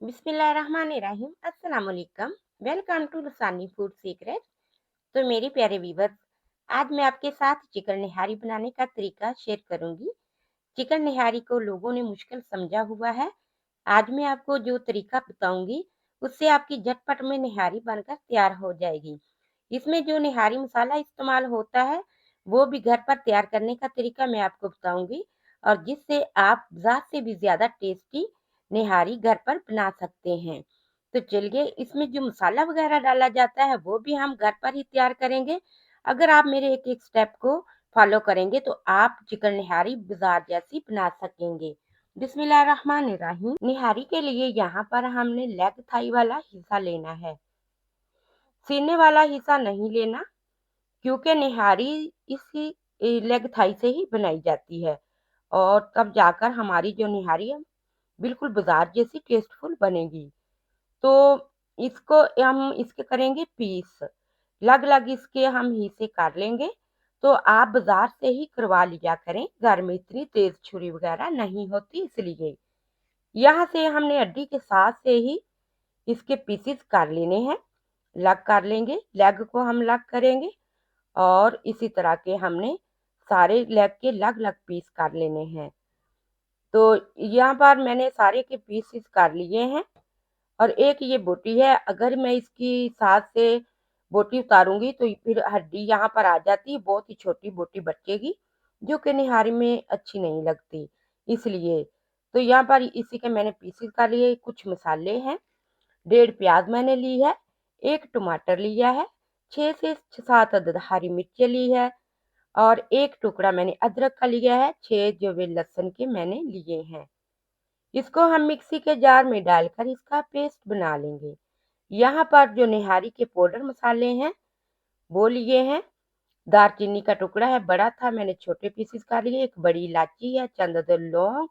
बिस्मिल्लाहिर्रहमानिर्रहीम अस्सलाम वालेकुम। Welcome to Lasani food secret. तो मेरे प्यारे व्यूवर्स, आज मैं आपके साथ चिकन निहारी बनाने का तरीका शेयर करूंगी। चिकन निहारी को लोगों ने मुश्किल समझा हुआ है। आज मैं आपको जो तरीका बताऊंगी उससे आपकी झटपट में निहारी बनकर तैयार हो जाएगी। इसमें जो निहारी मसाला इस्तेमाल होता है वो भी घर पर तैयार करने का तरीका मैं आपको बताऊंगी, और जिससे आप बाजार से भी ज्यादा टेस्टी निहारी घर पर बना सकते हैं। तो चलिए, इसमें जो मसाला वगैरह डाला जाता है वो भी हम घर पर ही तैयार करेंगे। अगर आप मेरे एक एक स्टेप को फॉलो करेंगे तो आप चिकन निहारी बाजार जैसी बना सकेंगे। बिस्मिल्लाहिर्रहमानिर्रहीम। निहारी के लिए यहाँ पर हमने लेग थाई वाला हिस्सा लेना है, सीने वाला हिस्सा नहीं लेना, क्योंकि निहारी इसी लेग थाई से ही बनाई जाती है, और तब जाकर हमारी जो निहारी है बिल्कुल बाजार जैसी टेस्टफुल बनेगी। तो इसको हम इसके करेंगे पीस, लग लग इसके हम हिस्से कर लेंगे। तो आप बाजार से ही करवा लिया करें, घर में इतनी तेज छुरी वगैरह नहीं होती, इसलिए यहाँ से हमने हड्डी के साथ से ही इसके पीसेस कर लेने हैं। लग कर लेंगे, लेग को हम लग करेंगे, और इसी तरह के हमने सारे लेग के अलग अलग पीस कर लेने हैं। तो यहाँ पर मैंने सारे के पीसेस कर लिए हैं। और एक ये बोटी है, अगर मैं इसकी साथ से बोटी उतारूंगी तो फिर हड्डी यहाँ पर आ जाती है, बहुत ही छोटी बोटी बचेगी जो कि निहारी में अच्छी नहीं लगती, इसलिए। तो यहाँ पर इसी के मैंने पीसेस कर लिए। कुछ मसाले हैं, 1.5 प्याज मैंने ली है, 1 टमाटर लिया है, 6 से 7 अदद हरी मिर्चें ली है, और 1 टुकड़ा मैंने अदरक का लिया है, 6 जो वे लहसुन के मैंने लिए हैं। इसको हम मिक्सी के जार में डालकर इसका पेस्ट बना लेंगे। यहाँ पर जो निहारी के पाउडर मसाले हैं वो लिए हैं। दालचीनी का टुकड़ा है, बड़ा था, मैंने छोटे पीसेस कर लिए। एक बड़ी इलायची है, चंद अदद लौंग,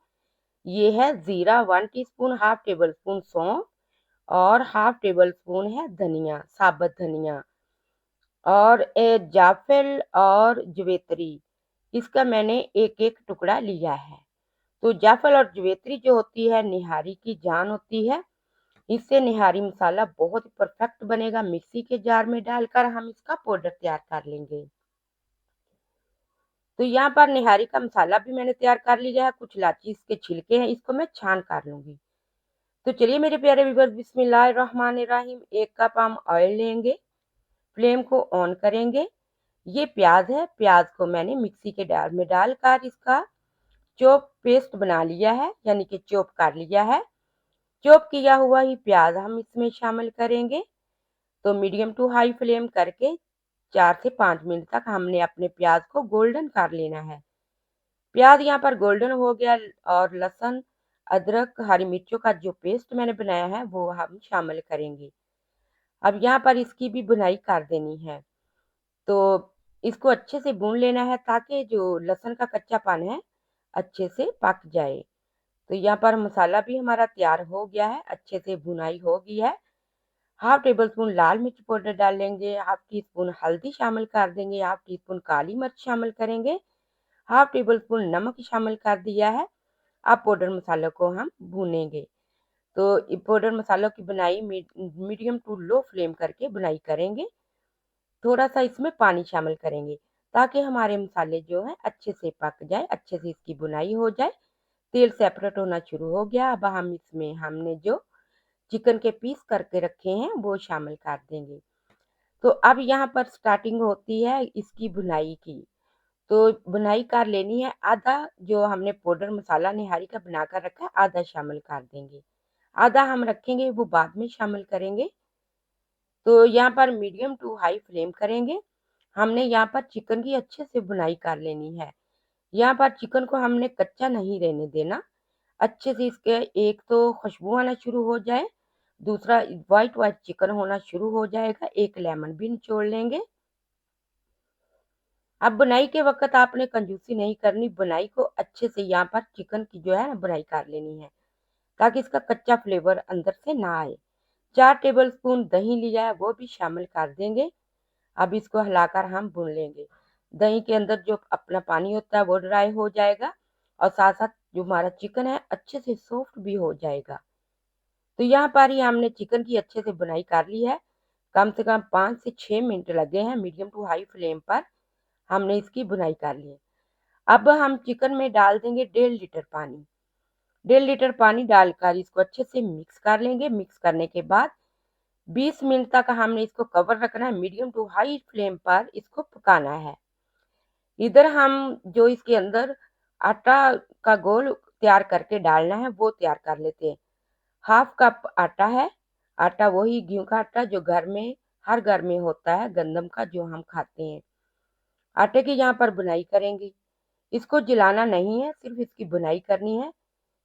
ये है जीरा 1 टीस्पून, हाफ टेबल स्पून सौंफ, और हाफ टेबल स्पून है धनिया, साबुत धनिया, और जायफल और जवेत्री, इसका मैंने एक एक टुकड़ा लिया है। तो जायफल और जवेत्री जो होती है निहारी की जान होती है, इससे निहारी मसाला बहुत ही परफेक्ट बनेगा। मिक्सी के जार में डालकर हम इसका पाउडर तैयार कर लेंगे। तो यहाँ पर निहारी का मसाला भी मैंने तैयार कर लिया है। कुछ इलायची इसके छिलके हैं, इसको मैं छान कर लूंगी। तो चलिए मेरे प्यारे व्यूअर्स, बिस्मिल्लाहिर्रहमानिर्रहीम। 1 कप हम ऑयल लेंगे, फ्लेम को ऑन करेंगे। ये प्याज है, प्याज को मैंने मिक्सी के जार में डालकर इसका चॉप पेस्ट बना लिया है, यानी कि चॉप कर लिया है। चॉप किया हुआ ही प्याज हम इसमें शामिल करेंगे। तो मीडियम टू हाई फ्लेम करके 4 से 5 मिनट तक हमने अपने प्याज को गोल्डन कर लेना है। प्याज यहाँ पर गोल्डन हो गया, और लहसुन, अदरक, हरी मिर्चों का जो पेस्ट मैंने बनाया है वो हम शामिल करेंगे। अब यहाँ पर इसकी भी भुनाई कर देनी है। तो इसको अच्छे से भून लेना है ताकि जो लहसुन का कच्चापन है अच्छे से पक जाए। तो यहाँ पर मसाला भी हमारा तैयार हो गया है, अच्छे से भुनाई हो गई है। हाफ टेबल स्पून लाल मिर्च पाउडर डाल लेंगे, हाफ टी स्पून हल्दी शामिल कर देंगे, हाफ टी स्पून काली मिर्च शामिल करेंगे, हाफ टेबल स्पून नमक शामिल कर दिया है। अब पाउडर मसालों को हम भूनेंगे। तो पाउडर मसालों की बुनाई मीडियम टू लो फ्लेम करके बुनाई करेंगे। थोड़ा सा इसमें पानी शामिल करेंगे ताकि हमारे मसाले जो है अच्छे से पक जाए, अच्छे से इसकी बुनाई हो जाए। तेल सेपरेट होना शुरू हो गया। अब हम इसमें हमने जो चिकन के पीस करके रखे हैं वो शामिल कर देंगे। तो अब यहाँ पर स्टार्टिंग होती है इसकी भुनाई की। तो भुनाई कर लेनी है। आधा जो हमने पाउडर मसाला निहारी का बनाकर रखा है आधा शामिल कर देंगे, आधा हम रखेंगे वो बाद में शामिल करेंगे। तो यहाँ पर मीडियम टू हाई फ्लेम करेंगे। हमने यहाँ पर चिकन की अच्छे से भुनाई कर लेनी है। यहाँ पर चिकन को हमने कच्चा नहीं रहने देना। अच्छे से इसके एक तो खुशबू आना शुरू हो जाए, दूसरा व्हाइट व्हाइट चिकन होना शुरू हो जाएगा। एक लेमन भी निचोड़ लेंगे। अब बुनाई के वक्त आपने कंजूसी नहीं करनी, बुनाई को अच्छे से यहाँ पर चिकन की जो है ना बुनाई कर लेनी है ताकि इसका कच्चा फ्लेवर अंदर से ना आए। 4 टेबल स्पून दही लिया है वो भी शामिल कर देंगे। अब इसको हिलाकर हम भून लेंगे। दही के अंदर जो अपना पानी होता है वो ड्राई हो जाएगा, और साथ साथ जो हमारा चिकन है अच्छे से सॉफ्ट भी हो जाएगा। तो यहाँ पर ही हमने चिकन की अच्छे से बुनाई कर ली है। कम से कम 5 से 6 मिनट लगे हैं मीडियम टू हाई फ्लेम पर हमने इसकी बुनाई कर ली है। अब हम चिकन में डाल देंगे 1.5 लीटर पानी। 1.5 लीटर पानी डालकर इसको अच्छे से मिक्स कर लेंगे। मिक्स करने के बाद 20 मिनट तक हमने इसको कवर रखना है, मीडियम टू हाई फ्लेम पर इसको पकाना है। इधर हम जो इसके अंदर आटा का गोल तैयार करके डालना है वो तैयार कर लेते हैं। हाफ कप आटा है। आटा वही गेहूं का आटा जो घर में हर घर में होता है, गंदम का, जो हम खाते हैं। आटे की यहाँ पर बुनाई करेंगे। इसको जलाना नहीं है, सिर्फ इसकी बुनाई करनी है।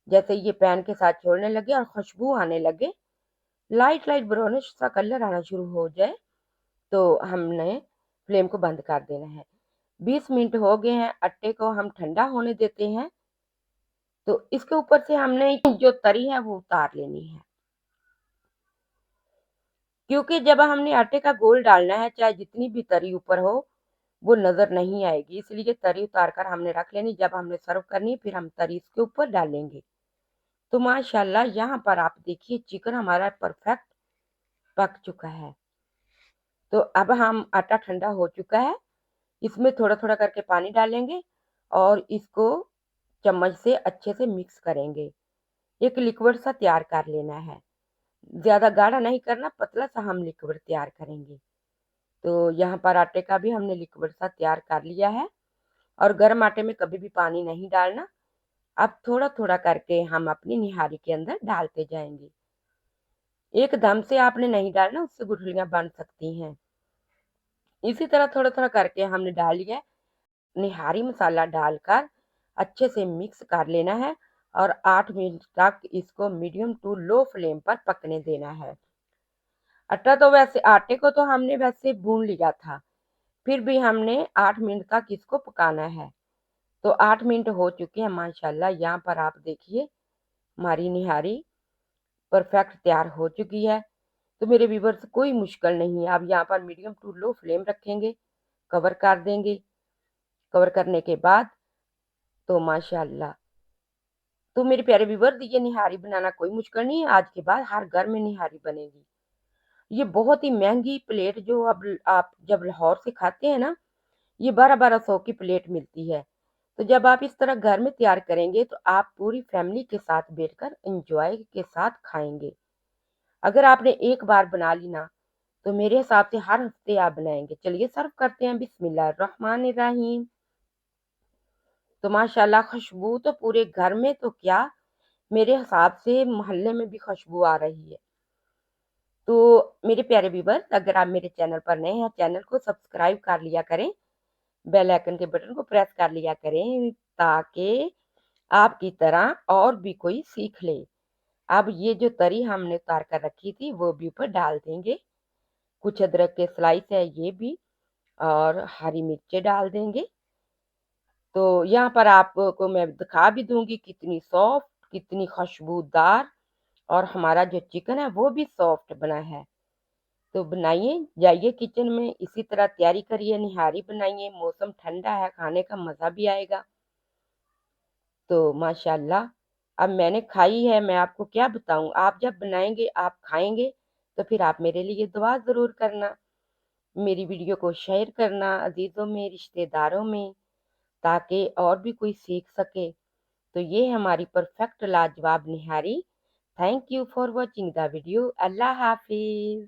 जैसे ये पैन के साथ छोड़ने लगे और खुशबू आने लगे, लाइट लाइट ब्राउनिश सा कलर आना शुरू हो जाए, तो हमने फ्लेम को बंद कर देना है। 20 मिनट हो गए हैं, आटे को हम ठंडा होने देते हैं। तो इसके ऊपर से हमने जो तरी है वो उतार लेनी है, क्योंकि जब हमने आटे का गोल डालना है, चाहे जितनी भी तरी ऊपर हो वो नजर नहीं आएगी, इसलिए तरी उतार कर हमने रख लेनी। जब हमने सर्व करनी फिर हम तरी इसके ऊपर डालेंगे। तो माशाल्लाह यहाँ पर आप देखिए चिकन हमारा परफेक्ट पक चुका है। तो अब हम आटा ठंडा हो चुका है, इसमें थोड़ा थोड़ा करके पानी डालेंगे और इसको चम्मच से अच्छे से मिक्स करेंगे। एक लिक्विड सा तैयार कर लेना है, ज्यादा गाढ़ा नहीं करना, पतला सा हम लिक्विड तैयार करेंगे। तो यहाँ पर आटे का भी हमने लिक्विड सा तैयार कर लिया है। और गर्म आटे में कभी भी पानी नहीं डालना। अब थोड़ा थोड़ा करके हम अपनी निहारी के अंदर डालते जाएंगे। एकदम से आपने नहीं डालना, उससे गुठलियां बन सकती हैं। इसी तरह थोड़ा थोड़ा करके हमने डाल लिया। निहारी मसाला डालकर अच्छे से मिक्स कर लेना है और 8 मिनट तक इसको मीडियम टू लो फ्लेम पर पकने देना है। आटे को तो हमने वैसे भून लिया था, फिर भी हमने 8 मिनट तक इसको पकाना है। तो 8 मिनट हो चुके हैं माशाल्लाह। यहाँ पर आप देखिए हमारी निहारी परफेक्ट तैयार हो चुकी है। तो मेरे व्यूअर्स कोई मुश्किल नहीं है। आप यहाँ पर मीडियम टू लो फ्लेम रखेंगे, कवर कर देंगे। कवर करने के बाद तो माशाल्लाह, तो मेरे प्यारे व्यूअर्स ये निहारी बनाना कोई मुश्किल नहीं है। आज के बाद हर घर में निहारी बनेगी। ये बहुत ही महंगी प्लेट जो अब आप जब लाहौर से खाते हैं ना, ये 1200 की प्लेट मिलती है। तो जब आप इस तरह घर में तैयार करेंगे तो आप पूरी फैमिली के साथ बैठकर एंजॉय के साथ खाएंगे। अगर आपने एक बार बना ली ना, तो मेरे हिसाब से हर हफ्ते आप बनाएंगे। चलिए सर्व करते हैं। बिस्मिल्लाहिर्रहमानिर्रहीम। तो माशाल्लाह खुशबू तो पूरे घर में तो क्या, मेरे हिसाब से मोहल्ले में भी खुशबू आ रही है। तो मेरे प्यारे व्यूअर्स, अगर आप मेरे चैनल पर नए हैं, चैनल को सब्सक्राइब कर लिया करें, बेल आइकन के बटन को प्रेस कर लिया करें, ताकि आपकी तरह और भी कोई सीख ले। अब ये जो तरी हमने उतार कर रखी थी वो भी ऊपर डाल देंगे। कुछ अदरक के स्लाइस है ये भी, और हरी मिर्चें डाल देंगे। तो यहाँ पर आपको मैं दिखा भी दूंगी कितनी सॉफ्ट, कितनी खुशबूदार, और हमारा जो चिकन है वो भी सॉफ्ट बना है। तो बनाइए, जाइए किचन में, इसी तरह तैयारी करिए, निहारी बनाइए। मौसम ठंडा है, खाने का मजा भी आएगा। तो माशाल्लाह, अब मैंने खाई है, मैं आपको क्या बताऊं। आप जब बनाएंगे, आप खाएंगे, तो फिर आप मेरे लिए दुआ जरूर करना। मेरी वीडियो को शेयर करना अजीजों में, रिश्तेदारों में, ताकि और भी कोई सीख सके। तो ये हमारी परफेक्ट लाजवाब nihari. Thank you for watching the video. Allah Hafiz.